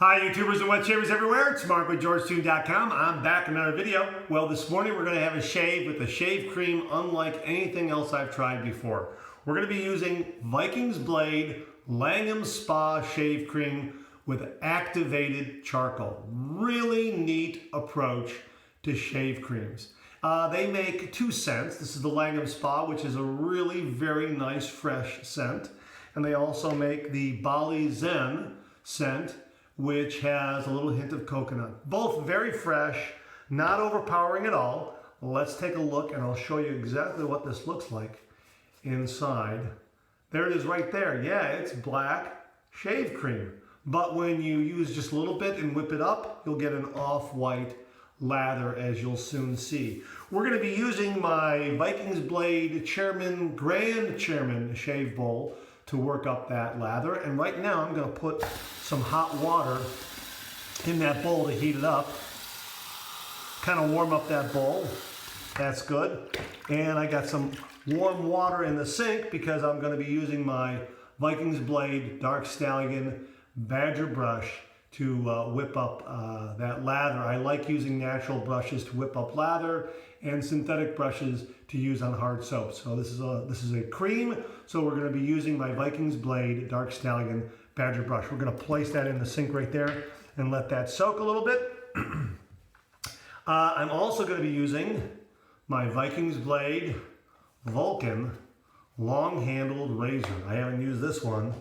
Hi YouTubers and wet shavers everywhere, it's Mark with GeorgeToon.com. I'm back in another video. Well, this morning we're going to have a shave with a shave cream unlike anything else I've tried before. We're going to be using Vikings Blade Langham Spa Shave Cream with activated charcoal. Really neat approach to shave creams. They make two scents. This is the Langham Spa, which is a really very nice fresh scent. And they also make the Bali Zen scent, which has a little hint of coconut. Both very fresh, not overpowering at all. Let's take a look and I'll show you exactly what this looks like inside. There it is right there. Yeah, it's black shave cream. But when you use just a little bit and whip it up, you'll get an off-white lather, as you'll soon see. We're going to be using my Vikings Blade Grand Chairman shave bowl to work up that lather. And right now I'm going to put some hot water in that bowl to heat it up. Kind of warm up that bowl. That's good. And I got some warm water in the sink because I'm going to be using my Vikings Blade Dark Stallion Badger brush to whip up that lather. I like using natural brushes to whip up lather and synthetic brushes to use on hard soaps. So this is a cream, so we're going to be using my Vikings Blade Dark Stallion Badger brush. We're going to place that in the sink right there and let that soak a little bit. I'm also going to be using my Vikings Blade Vulcan long-handled razor. I haven't used this one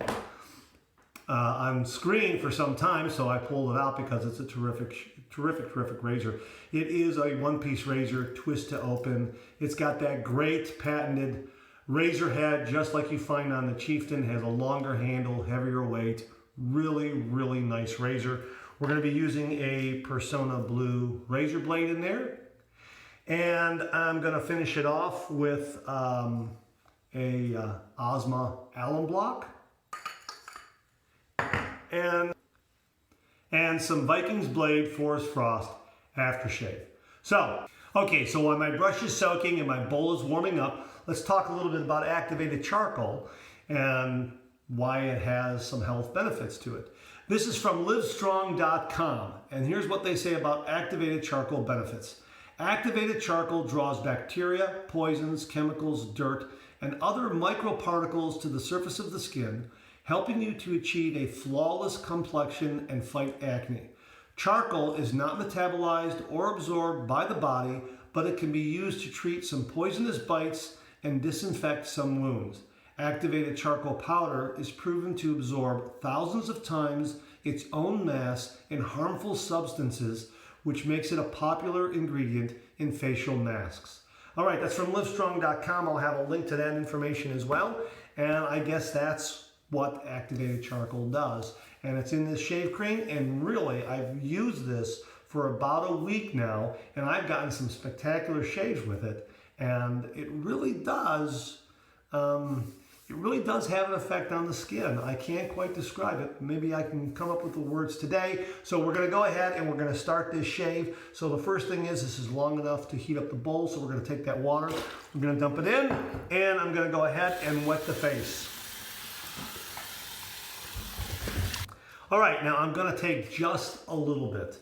on screen for some time, so I pulled it out because it's a terrific razor. It is a one-piece razor, twist to open. It's got that great patented razor head, just like you find on the Chieftain. Has a longer handle, heavier weight. Really nice razor. We're going to be using a Persona Blue razor blade in there. And I'm going to finish it off with a Osma alum block. And some Vikings Blade Forest Frost aftershave. So while my brush is soaking and my bowl is warming up, let's talk a little bit about activated charcoal and why it has some health benefits to it. This is from livestrong.com, and here's what they say about activated charcoal benefits. Activated charcoal draws bacteria, poisons, chemicals, dirt, and other microparticles to the surface of the skin, helping you to achieve a flawless complexion and fight acne. Charcoal is not metabolized or absorbed by the body, but it can be used to treat some poisonous bites and disinfect some wounds. Activated charcoal powder is proven to absorb thousands of times its own mass in harmful substances, which makes it a popular ingredient in facial masks. All right, that's from livestrong.com. I'll have a link to that information as well. And I guess that's what activated charcoal does. And it's in this shave cream, and really I've used this for about a week now, and I've gotten some spectacular shaves with it, and it really does have an effect on the skin. I can't quite describe it. Maybe I can come up with the words today. So we're going to go ahead and we're going to start this shave. So the first thing is, this is long enough to heat up the bowl, so we're going to take that water, we're going to dump it in, and I'm going to go ahead and wet the face. All right, now I'm going to take just a little bit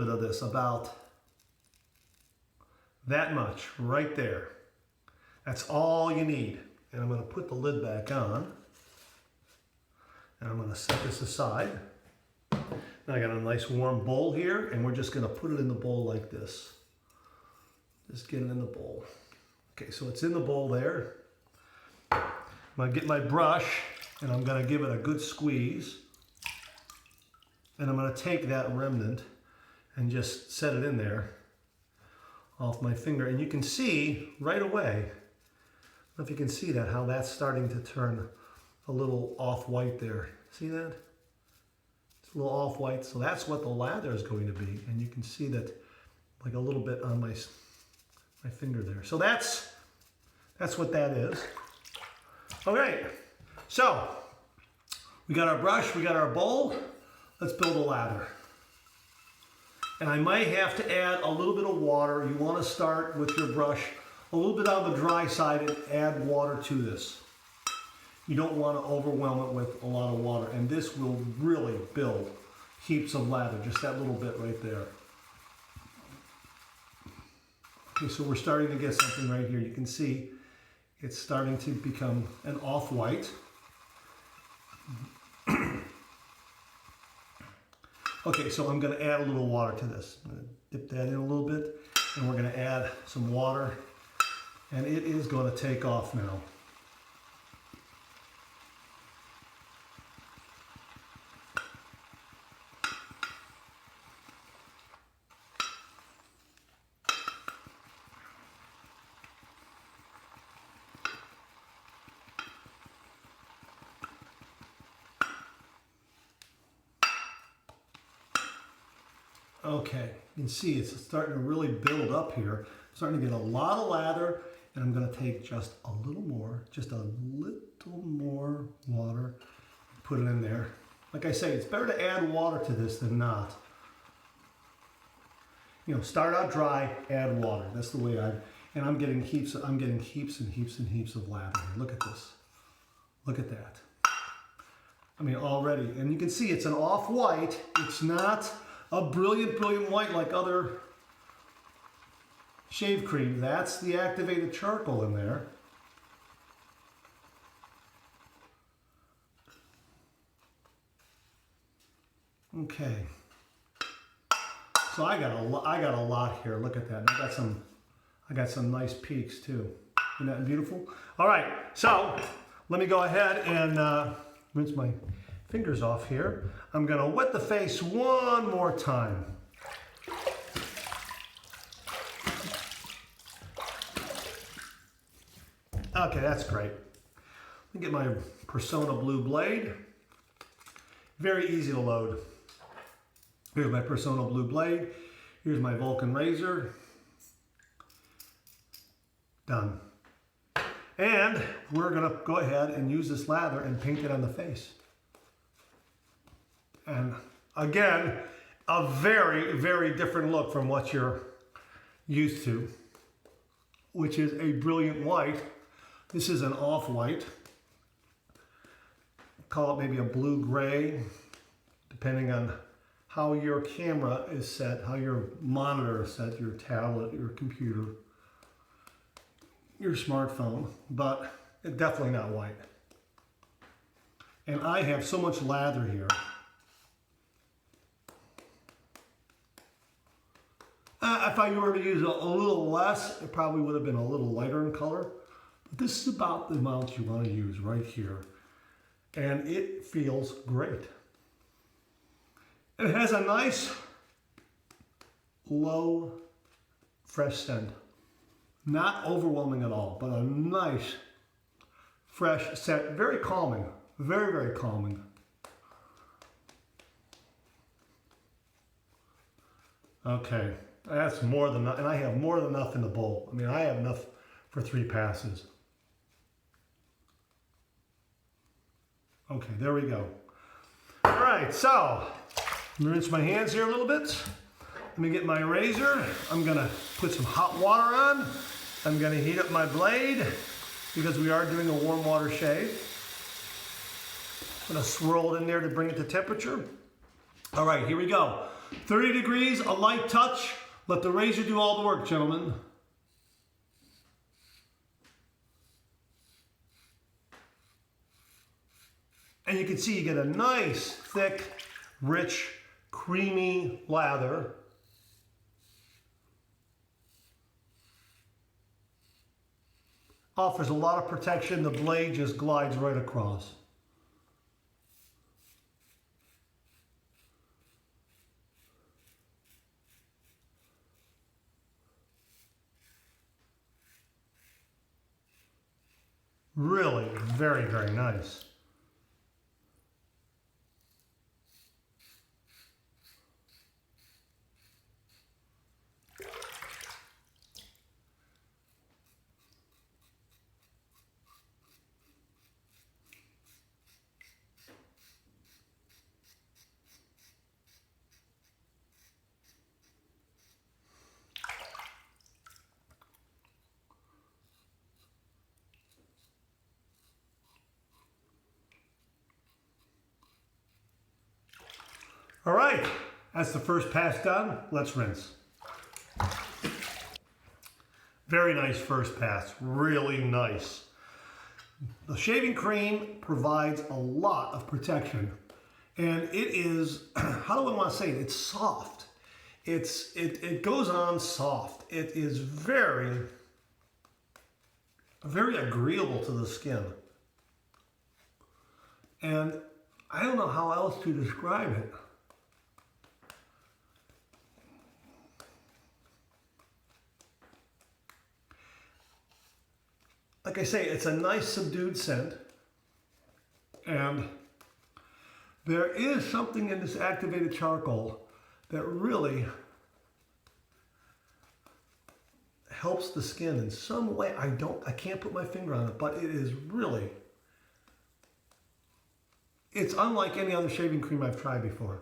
of this, about that much right there. That's all you need. And I'm going to put the lid back on, and I'm going to set this aside. Now I got a nice warm bowl here, and we're just going to put it in the bowl like this. Just get it in the bowl. Okay, so it's in the bowl there. I'm going to get my brush, and I'm going to give it a good squeeze. And I'm going to take that remnant and just set it in there off my finger. And you can see right away, I don't know if you can see that, how that's starting to turn a little off-white there. See that? It's a little off-white. So that's what the lather is going to be. And you can see that like a little bit on my finger there. So that's what that is. Okay. So, we got our brush, we got our bowl. Let's build a lather. And I might have to add a little bit of water. You want to start with your brush a little bit on the dry side and add water to this. You don't want to overwhelm it with a lot of water. And this will really build heaps of lather, just that little bit right there. Okay, so we're starting to get something right here. You can see it's starting to become an off-white. Okay, so I'm going to add a little water to this. I'm going to dip that in a little bit, and we're going to add some water, and it is going to take off now. Okay, you can see it's starting to really build up here. I'm starting to get a lot of lather, and I'm going to take just a little more water, put it in there. Like I say, it's better to add water to this than not. You know, start out dry, add water. That's the way and I'm getting heaps and heaps and heaps of lather here. Look at this. Look at that. I mean, already, and you can see it's an off-white. It's not a brilliant white like other shave cream. That's the activated charcoal in there. Okay. So I got a lot here. Look at that. I got some nice peaks too. Isn't that beautiful? All right. So let me go ahead and rinse my fingers off here. I'm going to wet the face one more time. Okay, that's great. Let me get my Persona Blue Blade. Very easy to load. Here's my Persona Blue Blade. Here's my Vulcan razor. Done. And we're going to go ahead and use this lather and paint it on the face. And again, a very different look from what you're used to, which is a brilliant white. This is an off-white. Call it maybe a blue-gray, depending on how your camera is set, how your monitor is set, your tablet, your computer, your smartphone, but it's definitely not white. And I have so much lather here. If I were to use a little less, it probably would have been a little lighter in color. But this is about the amount you want to use right here. And it feels great. It has a nice, low, fresh scent. Not overwhelming at all, but a nice, fresh scent. Very calming. Very calming. Okay. That's more than enough, and I have more than enough in the bowl. I mean, I have enough for 3 passes. Okay, there we go. All right, so I'm gonna rinse my hands here a little bit. Let me get my razor. I'm gonna put some hot water on. I'm gonna heat up my blade because we are doing a warm water shave. I'm gonna swirl it in there to bring it to temperature. All right, here we go. 30 degrees, a light touch. Let the razor do all the work, gentlemen. And you can see you get a nice, thick, rich, creamy lather. Offers a lot of protection. The blade just glides right across. Really very nice. All right, that's the first pass done. Let's rinse. Very nice first pass, really nice. The shaving cream provides a lot of protection, and it is, how do I want to say it? It's soft. It goes on soft. It is very, very agreeable to the skin. And I don't know how else to describe it. Like I say, it's a nice subdued scent, and there is something in this activated charcoal that really helps the skin in some way. I can't put my finger on it, but it is really, it's unlike any other shaving cream I've tried before.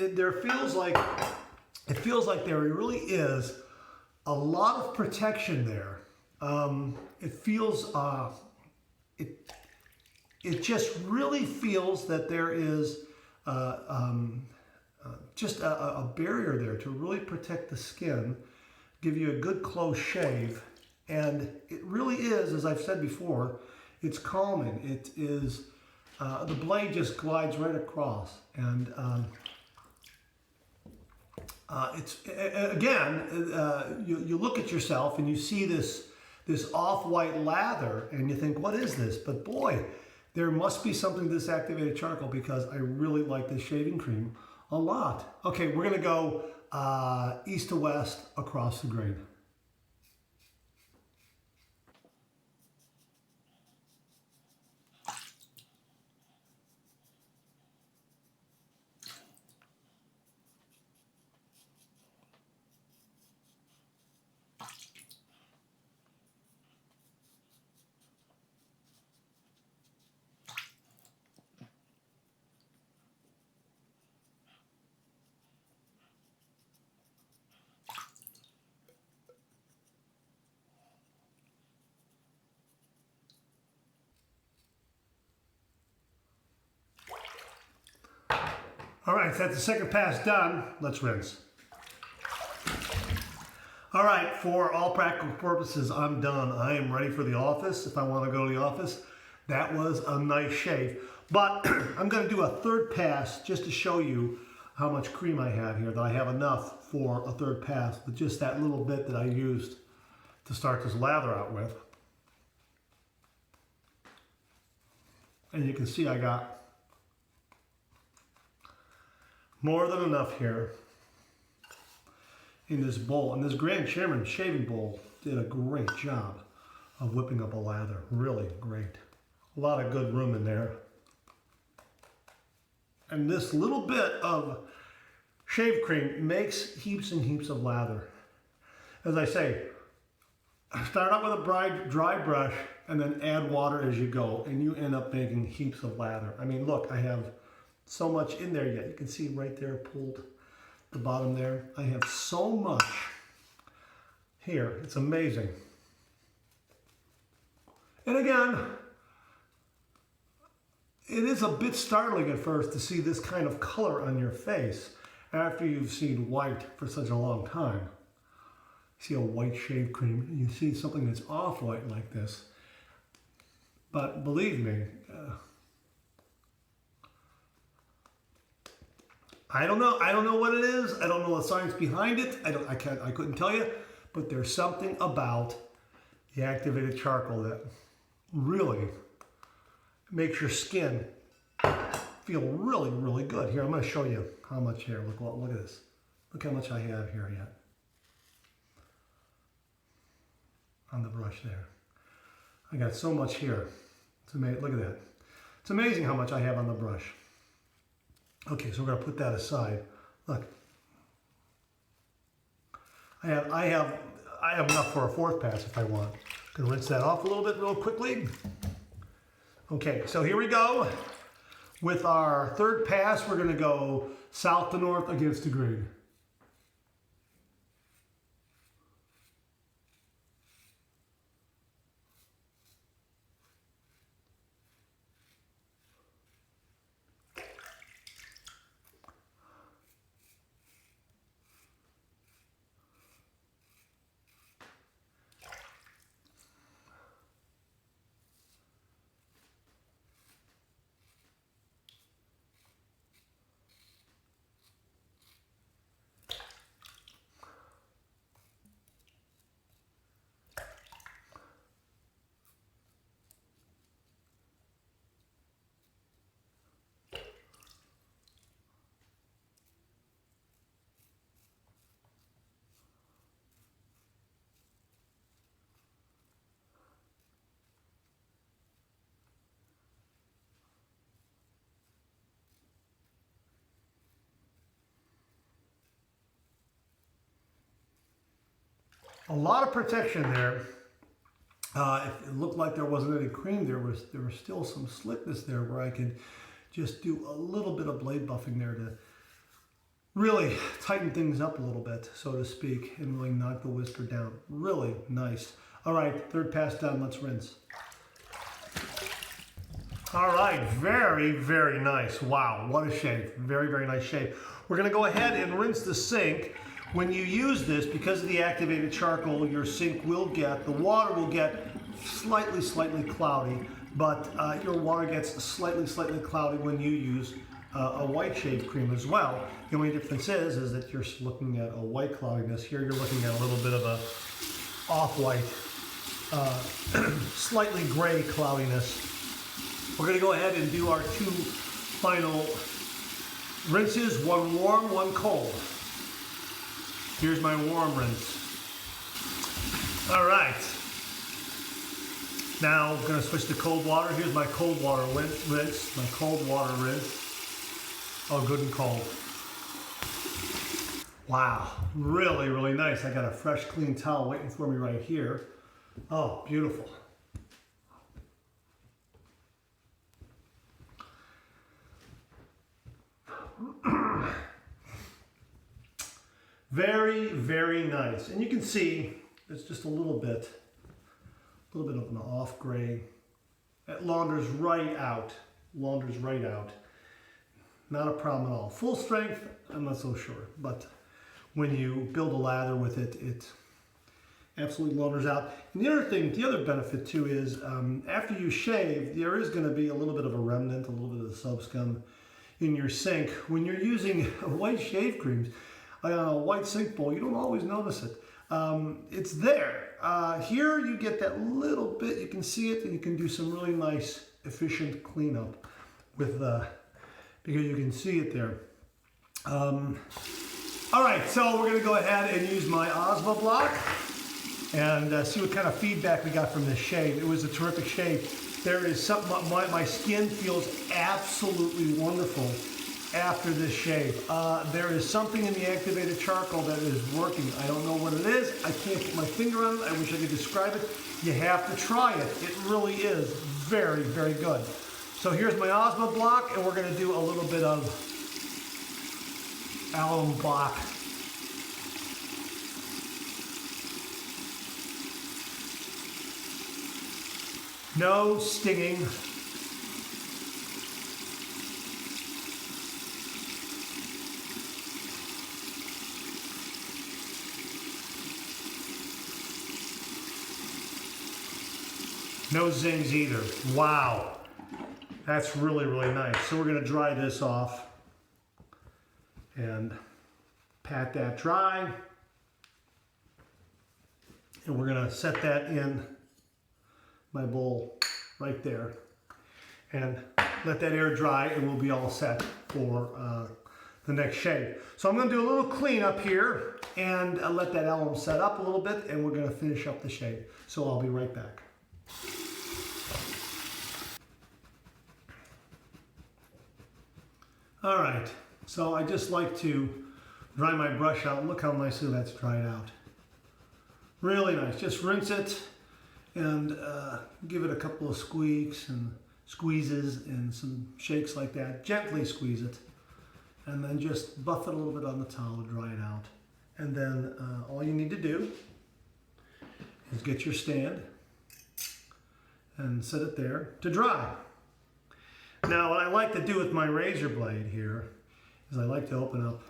It feels like there really is a lot of protection there. It feels, it just really feels that there is just a barrier there to really protect the skin, give you a good close shave, and it really is, as I've said before, it's calming. It is, the blade just glides right across, and it's again, you look at yourself and you see this off-white lather and you think, what is this? But boy, there must be something to this activated charcoal, because I really like this shaving cream a lot. Okay, we're gonna go east to west across the grain. All right, so that's the second pass done. Let's rinse. All right, for all practical purposes, I'm done. I am ready for the office if I want to go to the office. That was a nice shave. But I'm going to do a third pass just to show you how much cream I have here, that I have enough for a third pass with just that little bit that I used to start this lather out with. And you can see I got more than enough here in this bowl. And this Grand Chairman shaving bowl did a great job of whipping up a lather. Really great. A lot of good room in there. And this little bit of shave cream makes heaps and heaps of lather. As I say, start out with a dry brush and then add water as you go, and you end up making heaps of lather. I mean, look, I have so much in there yet. You can see right there, pulled the bottom there. I have so much here. It's amazing. And again, it is a bit startling at first to see this kind of color on your face after you've seen white for such a long time. You see a white shave cream, and you see something that's off-white like this. But believe me, I don't know what it is. I don't know the science behind it. I couldn't tell you, but there's something about the activated charcoal that really makes your skin feel really, really good. Here, I'm going to show you how much here. Look at this. Look how much I have here yet on the brush there. I got so much here. It's amazing. Look at that. It's amazing how much I have on the brush. Okay, so we're going to put that aside. Look, I have enough for a fourth pass if I want. Going to rinse that off a little bit real quickly. Okay, so here we go. With our third pass, we're gonna go south to north against the grain. A lot of protection there. It looked like there wasn't any cream. There was still some slickness there where I could just do a little bit of blade buffing there to really tighten things up a little bit, so to speak, and really knock the whisker down. Really nice. All right, third pass done. Let's rinse. All right, very, very nice. Wow, what a shave. Very, very nice shave. We're gonna go ahead and rinse the sink. When you use this, because of the activated charcoal, your sink will get, the water will get slightly cloudy, but your water gets slightly cloudy when you use a white shave cream as well. The only difference is that you're looking at a white cloudiness. Here you're looking at a little bit of a off-white, slightly gray cloudiness. We're gonna go ahead and do our two final rinses, one warm, one cold. Here's my warm rinse. All right. Now I'm gonna switch to cold water. Here's my cold water rinse, my cold water rinse. Oh, good and cold. Wow, really, really nice. I got a fresh, clean towel waiting for me right here. Oh, beautiful. Very, very nice. And you can see it's just a little bit of an off gray. It launders right out. Launders right out. Not a problem at all. Full strength, I'm not so sure. But when you build a lather with it, it absolutely launders out. And the other thing, the other benefit too is after you shave, there is going to be a little bit of a remnant, a little bit of the sub scum in your sink. When you're using white shave creams, on a white sink bowl, you don't always notice it. It's there. Here you get that little bit, you can see it, and you can do some really nice, efficient cleanup with because you can see it there. All right, so we're gonna go ahead and use my Osmo block and see what kind of feedback we got from this shave. It was a terrific shave. There is something, my skin feels absolutely wonderful after this shave. There is something in the activated charcoal that is working. I don't know what it is. I can't put my finger on it. I wish I could describe it. You have to try it. It really is very, very good. So here's my Osmo block, and we're going to do a little bit of alum block. No stinging. No zings either. Wow. That's really, really nice. So we're going to dry this off and pat that dry. And we're going to set that in my bowl right there and let that air dry, and we'll be all set for the next shave. So I'm going to do a little cleanup here and let that alum set up a little bit, and we're going to finish up the shave. So I'll be right back. All right, so I just like to dry my brush out. Look how nicely that's dried out. Really nice. Just rinse it and give it a couple of squeaks and squeezes and some shakes like that. Gently squeeze it, and then just buff it a little bit on the towel to dry it out. And then all you need to do is get your stand and set it there to dry. Now, what I like to do with my razor blade here is I like to open up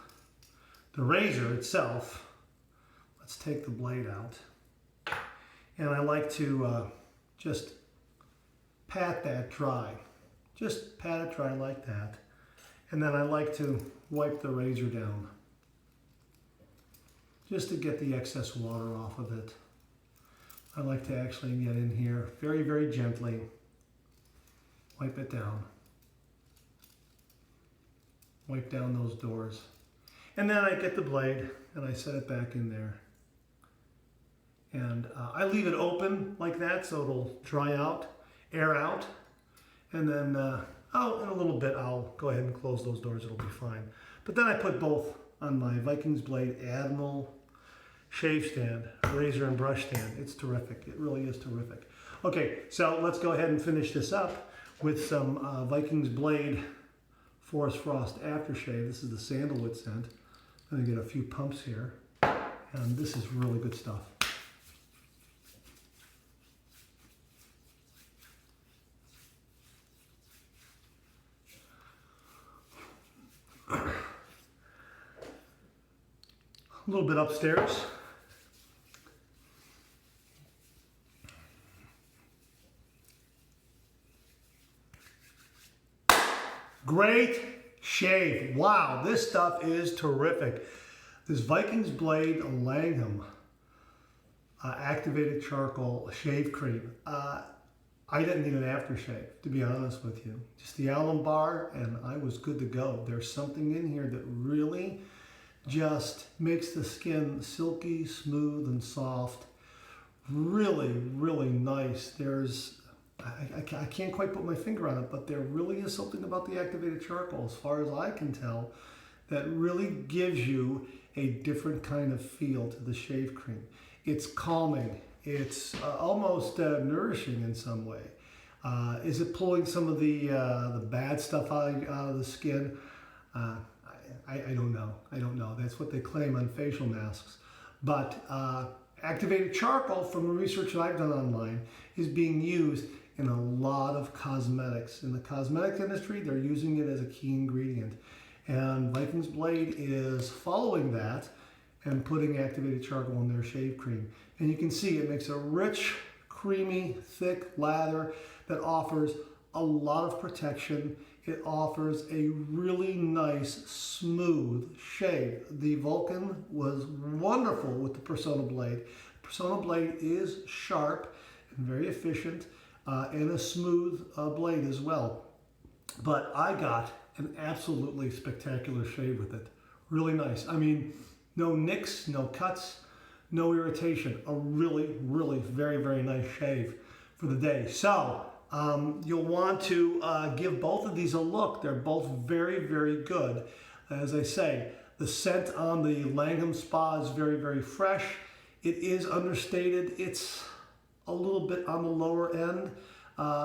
the razor itself. Let's take the blade out. And I like to just pat that dry. Just pat it dry like that. And then I like to wipe the razor down, just to get the excess water off of it. I like to actually get in here very, very gently, wipe it down. Wipe down those doors. And then I get the blade and I set it back in there. And I leave it open like that so it'll dry out, air out. And then, in a little bit, I'll go ahead and close those doors. It'll be fine. But then I put both on my Vikings Blade Admiral shave stand, razor and brush stand. It's terrific. It really is terrific. Okay, so let's go ahead and finish this up with some Vikings Blade Forest Frost aftershave. This is the sandalwood scent. I'm going to get a few pumps here, and this is really good stuff. A little bit upstairs. Great shave. Wow, this stuff is terrific. This Vikings Blade Langham activated charcoal shave cream. I didn't need an aftershave, to be honest with you. Just the alum bar, and I was good to go. There's something in here that really just makes the skin silky, smooth, and soft. Really, really nice. I can't quite put my finger on it, but there really is something about the activated charcoal, as far as I can tell, that really gives you a different kind of feel to the shave cream. It's calming. It's almost nourishing in some way. Is it pulling some of the bad stuff out of the skin? I don't know. I don't know. That's what they claim on facial masks. But activated charcoal, from the research that I've done online, is being used in a lot of cosmetics. In the cosmetic industry, they're using it as a key ingredient. And Vikings Blade is following that and putting activated charcoal in their shave cream. And you can see it makes a rich, creamy, thick lather that offers a lot of protection. It offers a really nice, smooth shave. The Vulcan was wonderful with the Persona Blade. Persona Blade is sharp and very efficient, and a smooth blade as well. But I got an absolutely spectacular shave with it. Really nice. I mean, no nicks, no cuts, no irritation. A really, really very, very nice shave for the day. So you'll want to give both of these a look. They're both very, very good. As I say, the scent on the Langham Spa is very, very fresh. It is understated. It's a little bit on the lower end,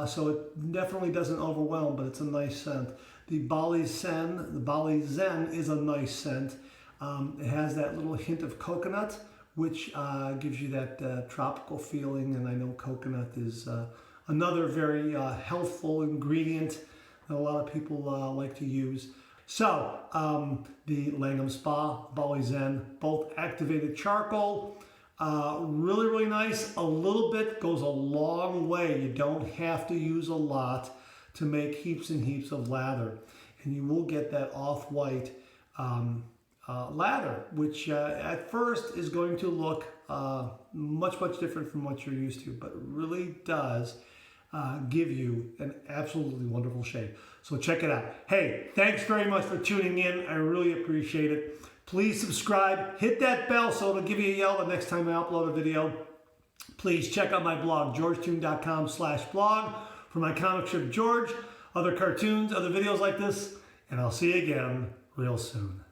so it definitely doesn't overwhelm, but it's a nice scent. The Bali Zen is a nice scent. It has that little hint of coconut, which gives you that tropical feeling, and I know coconut is another very healthful ingredient that a lot of people like to use. So the Langham Spa, Bali Zen, both activated charcoal. Really, really nice. A little bit goes a long way. You don't have to use a lot to make heaps and heaps of lather. And you will get that off-white lather, which at first is going to look much, much different from what you're used to, but it really does give you an absolutely wonderful shave. So check it out. Hey, thanks very much for tuning in. I really appreciate it. Please subscribe, hit that bell so it'll give you a yell the next time I upload a video. Please check out my blog, georgetoon.com/blog, for my comic strip George, other cartoons, other videos like this, and I'll see you again real soon.